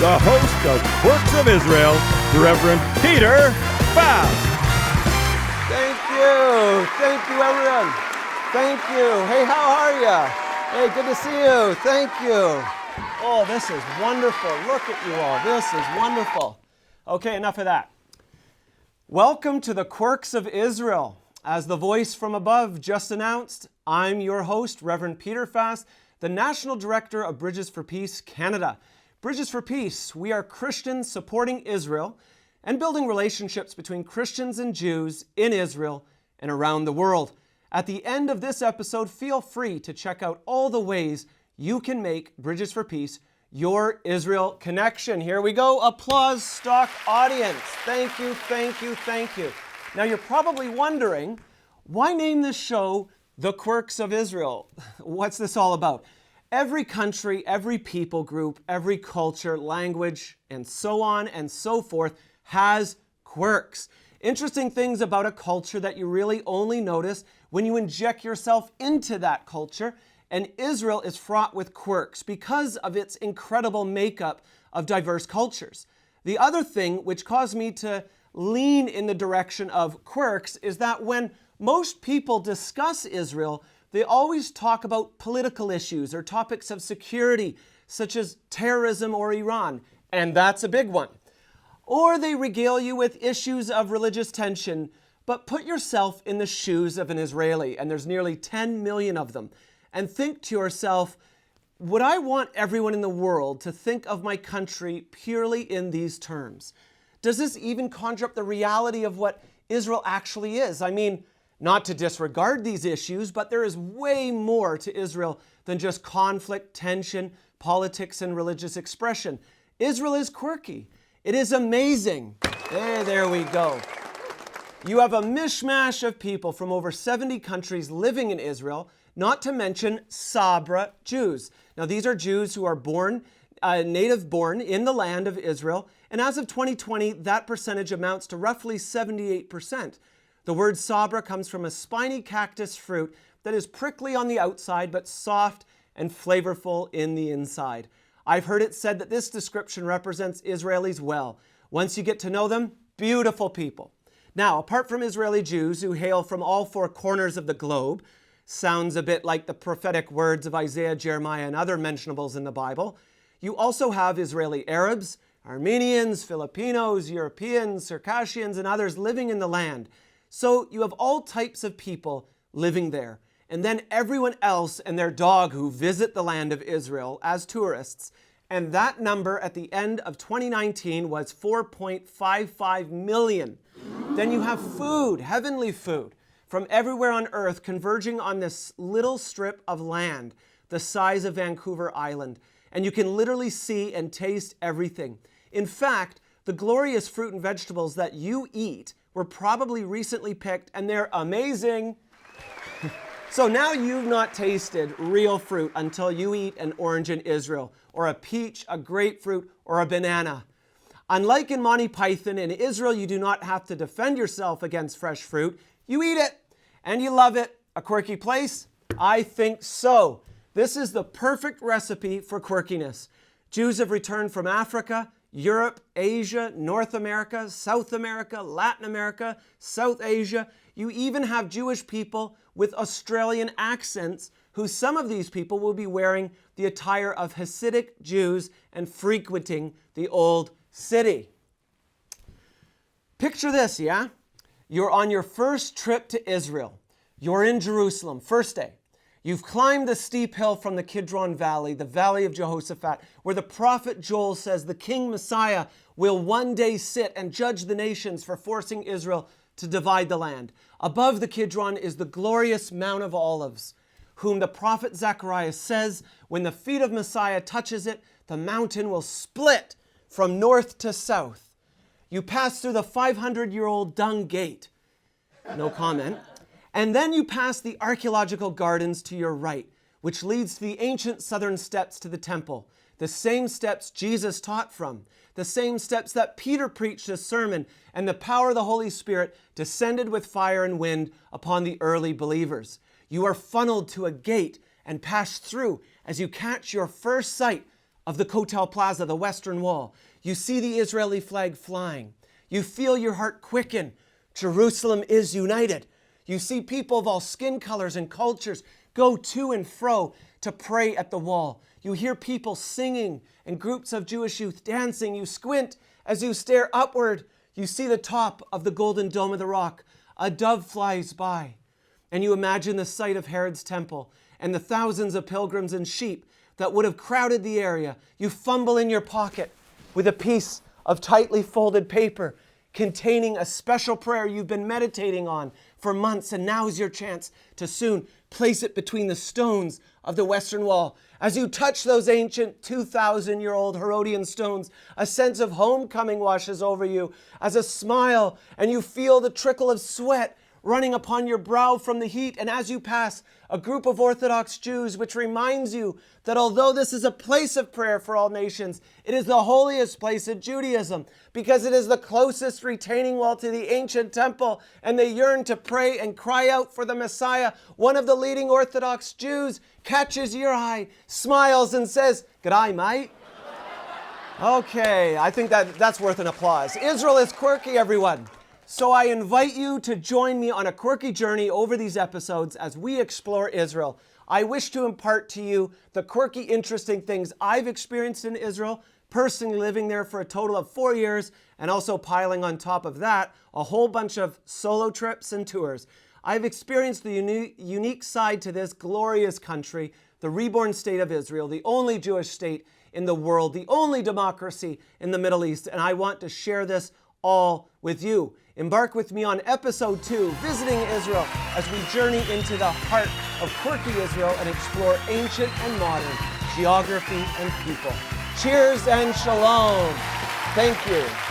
the host of Quirks of Israel, the Reverend Peter Fast. Thank you, everyone. Thank you. Hey, how are you? Hey, good to see you. Thank you. Oh, this is wonderful. Look at you all. This is wonderful. Okay, enough of that. Welcome to the Quirks of Israel. As the voice from above just announced, I'm your host, Reverend Peter Fast, the National Director of Bridges for Peace Canada. Bridges for Peace, we are Christians supporting Israel and building relationships between Christians and Jews in Israel and around the world. At the end of this episode, feel free to check out all the ways you can make Bridges for Peace your Israel connection. Here we go. Applause, stock audience. Thank you, thank you, thank you. Now you're probably wondering, why name this show The Quirks of Israel? What's this all about? Every country, every people group, every culture, language, and so on and so forth has quirks. Interesting things about a culture that you really only notice when you inject yourself into that culture. And Israel is fraught with quirks because of its incredible makeup of diverse cultures. The other thing which caused me to lean in the direction of quirks is that when most people discuss Israel, they always talk about political issues or topics of security, such as terrorism or Iran, and that's a big one. Or they regale you with issues of religious tension, but put yourself in the shoes of an Israeli, and there's nearly 10 million of them, and think to yourself, would I want everyone in the world to think of my country purely in these terms? Does this even conjure up the reality of what Israel actually is? I mean, not to disregard these issues, but there is way more to Israel than just conflict, tension, politics, and religious expression. Israel is quirky. It is amazing. There we go. You have a mishmash of people from over 70 countries living in Israel, not to mention Sabra Jews. Now, these are Jews who are native born in the land of Israel, and as of 2020, that percentage amounts to roughly 78%. The word Sabra comes from a spiny cactus fruit that is prickly on the outside, but soft and flavorful in the inside. I've heard it said that this description represents Israelis well. Once you get to know them, beautiful people. Now, apart from Israeli Jews who hail from all four corners of the globe, sounds a bit like the prophetic words of Isaiah, Jeremiah, and other mentionables in the Bible, you also have Israeli Arabs, Armenians, Filipinos, Europeans, Circassians, and others living in the land. So you have all types of people living there. And then everyone else and their dog who visit the land of Israel as tourists. And that number at the end of 2019 was 4.55 million. Then you have food, heavenly food, from everywhere on earth converging on this little strip of land the size of Vancouver Island. And you can literally see and taste everything. In fact, the glorious fruit and vegetables that you eat were probably recently picked, and they're amazing. So now you've not tasted real fruit until you eat an orange in Israel, or a peach, a grapefruit, or a banana. Unlike in Monty Python, in Israel you do not have to defend yourself against fresh fruit. You eat it, and you love it. A quirky place? I think so. This is the perfect recipe for quirkiness. Jews have returned from Africa, Europe, Asia, North America, South America, Latin America, South Asia. You even have Jewish people with Australian accents, who some of these people will be wearing the attire of Hasidic Jews and frequenting the old city. Picture this, yeah? You're on your first trip to Israel. You're in Jerusalem, first day. You've climbed the steep hill from the Kidron Valley, the Valley of Jehoshaphat, where the prophet Joel says the King Messiah will one day sit and judge the nations for forcing Israel to divide the land. Above the Kidron is the glorious Mount of Olives, whom the prophet Zechariah says when the feet of Messiah touches it, the mountain will split from north to south. You pass through the 500-year-old dung gate. No comment. And then you pass the archaeological gardens to your right, which leads to the ancient southern steps to the temple, the same steps Jesus taught from, the same steps that Peter preached his sermon, and the power of the Holy Spirit descended with fire and wind upon the early believers. You are funneled to a gate and pass through as you catch your first sight of the Kotel Plaza, the Western Wall. You see the Israeli flag flying. You feel your heart quicken. Jerusalem is united. You see people of all skin colors and cultures go to and fro to pray at the wall. You hear people singing and groups of Jewish youth dancing. You squint as you stare upward. You see the top of the golden dome of the rock. A dove flies by. And you imagine the sight of Herod's temple and the thousands of pilgrims and sheep that would have crowded the area. You fumble in your pocket with a piece of tightly folded paper containing a special prayer you've been meditating on for months, and now's your chance to soon place it between the stones of the Western Wall. As you touch those ancient 2,000-year-old Herodian stones, a sense of homecoming washes over you as a smile, and you feel the trickle of sweat running upon your brow from the heat. And as you pass a group of Orthodox Jews, which reminds you that although this is a place of prayer for all nations, it is the holiest place in Judaism because it is the closest retaining wall to the ancient temple, and they yearn to pray and cry out for the Messiah. One of the leading Orthodox Jews catches your eye, smiles, and says, "G'day, mate." Okay, I think that's worth an applause. Israel is quirky, everyone. So I invite you to join me on a quirky journey over these episodes as we explore Israel. I wish to impart to you the quirky, interesting things I've experienced in Israel, personally living there for a total of 4 years, and also piling on top of that a whole bunch of solo trips and tours. I've experienced the unique side to this glorious country, the reborn state of Israel, the only Jewish state in the world, the only democracy in the Middle East, and I want to share this all with you. Embark with me on episode 2, Visiting Israel, as we journey into the heart of quirky Israel and explore ancient and modern geography and people. Cheers and shalom. Thank you.